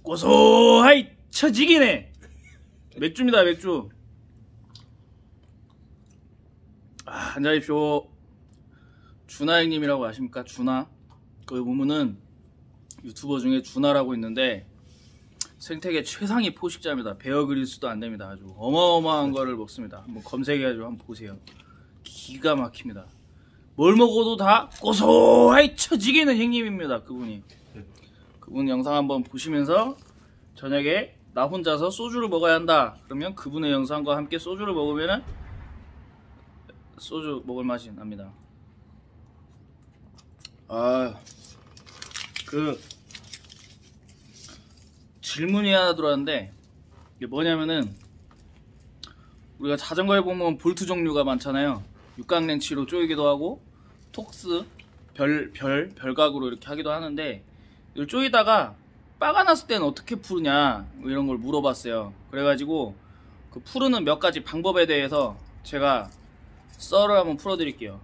고소하이 처지기네. 맥주입니다, 맥주. 앉아십시오. 준하 형님이라고 아십니까? 준하. 거기 보면은 유튜버 중에 준하라고 있는데 생태계 최상위 포식자입니다. 베어 그릴스도 안 됩니다. 아주 어마어마한 거를 먹습니다. 한번 검색해가지고 한번 보세요. 기가 막힙니다. 뭘 먹어도 다 고소하이 처지기는 형님입니다. 그분이. 그분 영상 한번 보시면서 저녁에 나 혼자서 소주를 먹어야 한다. 그러면 그분의 영상과 함께 소주를 먹으면은 소주 먹을 맛이 납니다. 질문이 하나 들어왔는데 이게 뭐냐면은 우리가 자전거에 보면 볼트 종류가 많잖아요. 육각렌치로 조이기도 하고 톡스 별각으로 이렇게 하기도 하는데 이걸 조이다가 빠가 났을 때는 어떻게 푸느냐 뭐 이런 걸 물어봤어요. 그래가지고 그 푸르는 몇 가지 방법에 대해서 제가 썰을 한번 풀어드릴게요.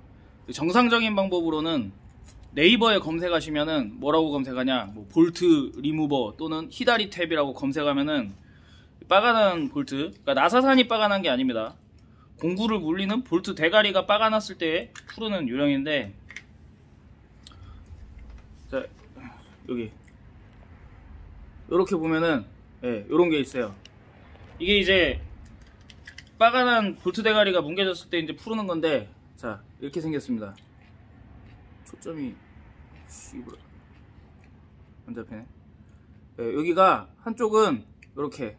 정상적인 방법으로는 네이버에 검색하시면은 뭐라고 검색하냐, 뭐 볼트 리무버 또는 히다리 탭이라고 검색하면은 빠가난 볼트, 그러니까 나사산이 빠가난 게 아닙니다. 공구를 물리는 볼트 대가리가 빠가났을 때 푸르는 유령인데, 자 여기 이렇게 보면은 요런 게 있어요. 이게 이제 빠가난 볼트 대가리가 뭉개졌을 때 이제 푸르는 건데, 자 이렇게 생겼습니다. 초점이 안 잡히네. 여기가 한쪽은 이렇게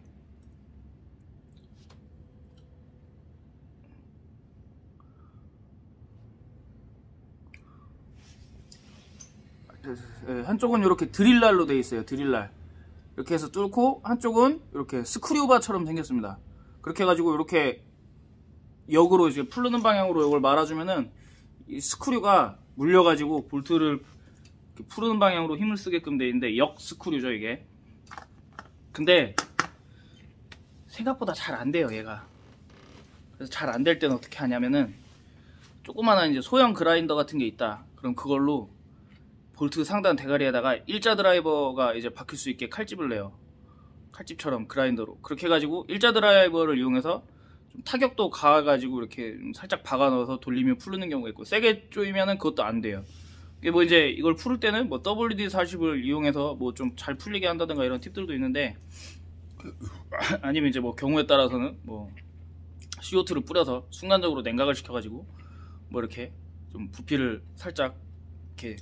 한쪽은 이렇게 드릴날로 되어 있어요. 드릴날 이렇게 해서 뚫고, 한쪽은 이렇게 스크류바처럼 생겼습니다. 그렇게 해가지고 이렇게 역으로 이제 풀르는 방향으로 이걸 말아주면은 이 스크류가 물려가지고 볼트를 푸르는 방향으로 힘을 쓰게끔 되어 있는데, 역 스크류죠 이게. 근데 생각보다 잘 안 돼요 얘가. 그래서 잘 안 될 때는 어떻게 하냐면은 조그마한 이제 소형 그라인더 같은 게 있다. 그럼 그걸로 볼트 상단 대가리에다가 일자 드라이버가 이제 박힐 수 있게 칼집을 내요. 칼집처럼 그라인더로. 그렇게 해가지고 일자 드라이버를 이용해서 좀 타격도 가가지고 이렇게 살짝 박아 넣어서 돌리면 풀리는 경우가 있고, 세게 조이면은 그것도 안 돼요. 이게 뭐 이제 이걸 풀을 때는 뭐 WD-40을 이용해서 뭐 좀 잘 풀리게 한다든가 이런 팁들도 있는데, 아니면 이제 뭐 경우에 따라서는 뭐 CO2를 뿌려서 순간적으로 냉각을 시켜가지고 뭐 이렇게 좀 부피를 살짝 이렇게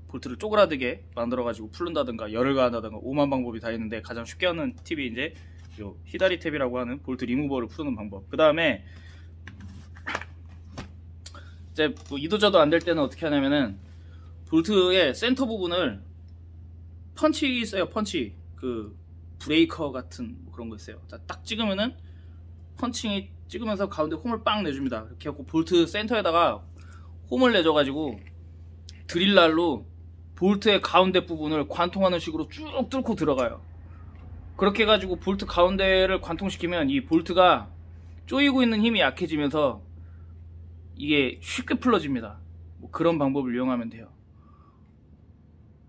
볼트를 쪼그라들게 만들어가지고 풀른다든가 열을 가한다든가 오만 방법이 다 있는데, 가장 쉽게 하는 팁이 이제 요 히다리 탭이라고 하는 볼트 리무버를 푸는 방법. 그 다음에 이제 뭐 이도저도 안 될 때는 어떻게 하냐면은 볼트의 센터 부분을 펀치 있어요. 펀치, 그 브레이커 같은 뭐 그런 거 있어요. 자, 딱 찍으면은 펀칭이 찍으면서 가운데 홈을 빵 내줍니다. 이렇게 하고 볼트 센터에다가 홈을 내줘가지고 드릴날로 볼트의 가운데 부분을 관통하는 식으로 쭉 뚫고 들어가요. 그렇게 해가지고 볼트 가운데를 관통시키면 이 볼트가 조이고 있는 힘이 약해지면서 이게 쉽게 풀러집니다. 뭐 그런 방법을 이용하면 돼요.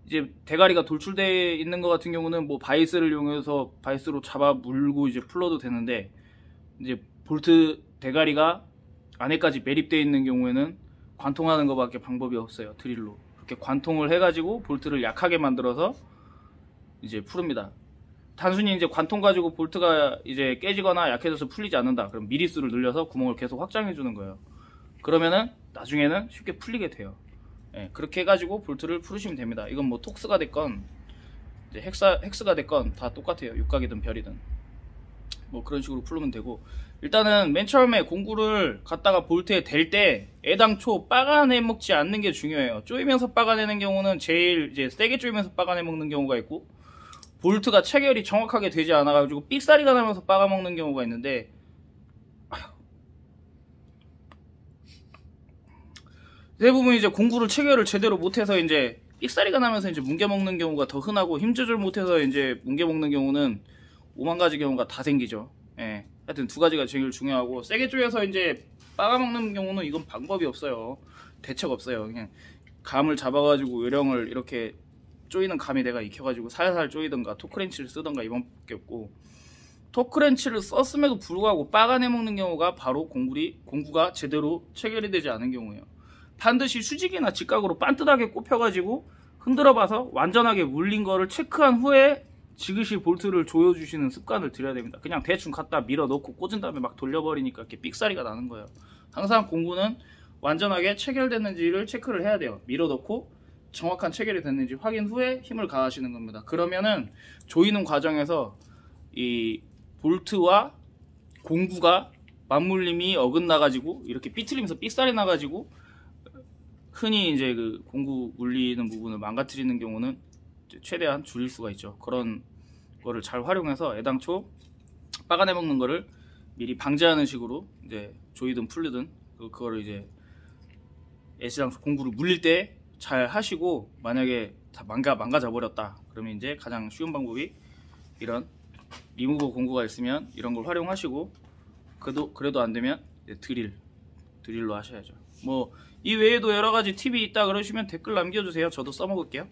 이제 대가리가 돌출되어 있는 것 같은 경우는 뭐 바이스를 이용해서 바이스로 잡아 물고 이제 풀러도 되는데, 이제 볼트 대가리가 안에까지 매립되어 있는 경우에는 관통하는 것밖에 방법이 없어요. 드릴로 그렇게 관통을 해가지고 볼트를 약하게 만들어서 이제 푸릅니다. 단순히 이제 관통 가지고 볼트가 이제 깨지거나 약해져서 풀리지 않는다. 그럼 미리수를 늘려서 구멍을 계속 확장해 주는 거예요. 그러면은 나중에는 쉽게 풀리게 돼요. 그렇게 해가지고 볼트를 풀으시면 됩니다. 이건 뭐 톡스가 됐건 이제 헥스가 됐건 다 똑같아요. 육각이든 별이든 뭐 그런 식으로 풀면 되고, 일단은 맨 처음에 공구를 갖다가 볼트에 댈 때 애당초 빠가내 먹지 않는 게 중요해요. 조이면서 빠가내는 경우는 제일 이제 세게 조이면서 빠가내 먹는 경우가 있고, 볼트가 체결이 정확하게 되지 않아 가지고 삑사리가 나면서 빠가 먹는 경우가 있는데, 대부분 이제 공구를 체결을 제대로 못해서 이제 삑사리가 나면서 이제 뭉개 먹는 경우가 더 흔하고, 힘 조절 못해서 이제 뭉개 먹는 경우는 오만 가지 경우가 다 생기죠. 하여튼 두 가지가 제일 중요하고, 세게 조여서 이제 빠가 먹는 경우는 이건 방법이 없어요. 대책 없어요. 그냥 감을 잡아가지고 요령을 이렇게 조이는 감이 내가 익혀가지고 살살 조이든가 토크렌치를 쓰던가 이번밖에 없고, 토크렌치를 썼음에도 불구하고 빠가내 먹는 경우가 바로 공구가 제대로 체결이 되지 않은 경우예요. 반드시 수직이나 직각으로 반듯하게 꼽혀가지고 흔들어봐서 완전하게 물린 거를 체크한 후에 지그시 볼트를 조여주시는 습관을 들여야 됩니다. 그냥 대충 갖다 밀어 넣고 꽂은 다음에 막 돌려버리니까 이렇게 삑사리가 나는 거예요. 항상 공구는 완전하게 체결됐는지를 체크를 해야 돼요. 밀어 넣고 정확한 체결이 됐는지 확인 후에 힘을 가하시는 겁니다. 그러면은 조이는 과정에서 이 볼트와 공구가 맞물림이 어긋나가지고 이렇게 삐틀리면서 삑살이 나가지고 흔히 이제 그 공구 물리는 부분을 망가뜨리는 경우는 최대한 줄일 수가 있죠. 그런 거를 잘 활용해서 애당초 빠가내 먹는 거를 미리 방지하는 식으로 이제 조이든 풀리든 그거를 이제 애시당초 공구를 물릴 때 잘 하시고, 만약에 다 망가져 버렸다 그러면 이제 가장 쉬운 방법이 이런 리무버 공구가 있으면 이런 걸 활용하시고, 그래도 안 되면 드릴로 하셔야죠. 뭐 이 외에도 여러 가지 팁이 있다 그러시면 댓글 남겨주세요. 저도 써먹을게요.